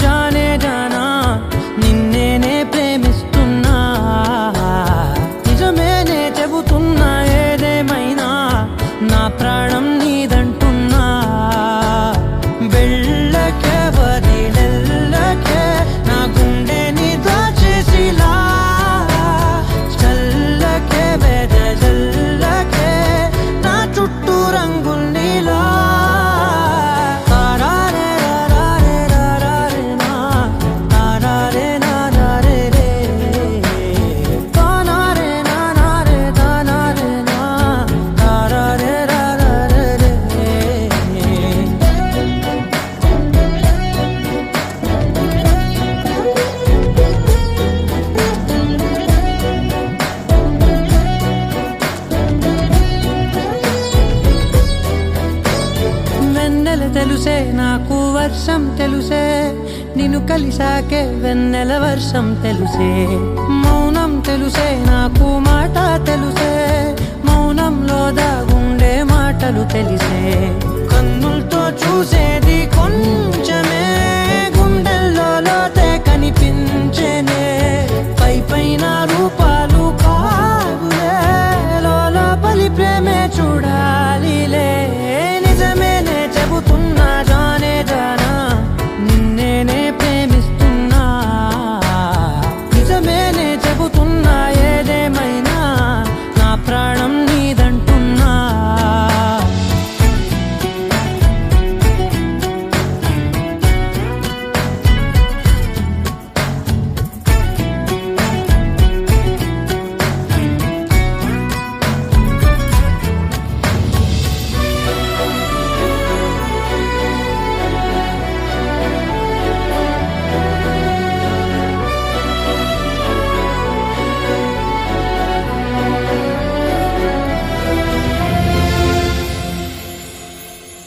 జానే జానా నిన్నేనే ప్రేమిస్తున్నా నిజమేనే చెబుతున్నా ఏదేమైనా నా ప్రాణం నీదంటున్నా వెళ్ళకే వదిలెళ్ళకే నా గుండెని దాచేసిలా చల్లకే వెదజల్లకే నా చుట్టూ రంగుల్నిలా తెలుసే నాకు వర్షం తెలుసే నిన్ను కలిసాకే వెన్నెల వర్షం తెలుసే మౌనం తెలుసే నాకు మాట తెలుసే మౌనంలో దాగుండే మాటలు తెలిసే కన్నులతో చూసేది కొంచెమే గుండెల్లో లోతే కనిపించేనే పై పైన రూపాలు కాదులే లోపలి ప్రేమే చూడాలిలే నిజమేనే చెబుతున్నా జానే జానా నిన్నేనే ప్రేమిస్తున్నా నిజమేనే చెబుతున్నా ఏదేమైనా నా ప్రాణం నీదంటున్నా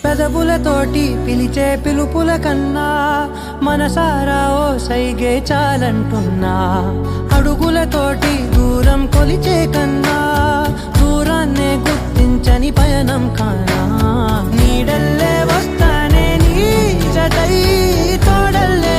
పెదవులతోటి పిలిచే పిలుపుల కన్నా మనసారా ఓ సైగే చాలంటున్నా అడుగులతోటి దూరం కొలిచే కన్నా దూరాన్నే గుర్తించని పయనం కానా నీడల్లే వస్తానే నీ జతై తోడల్లే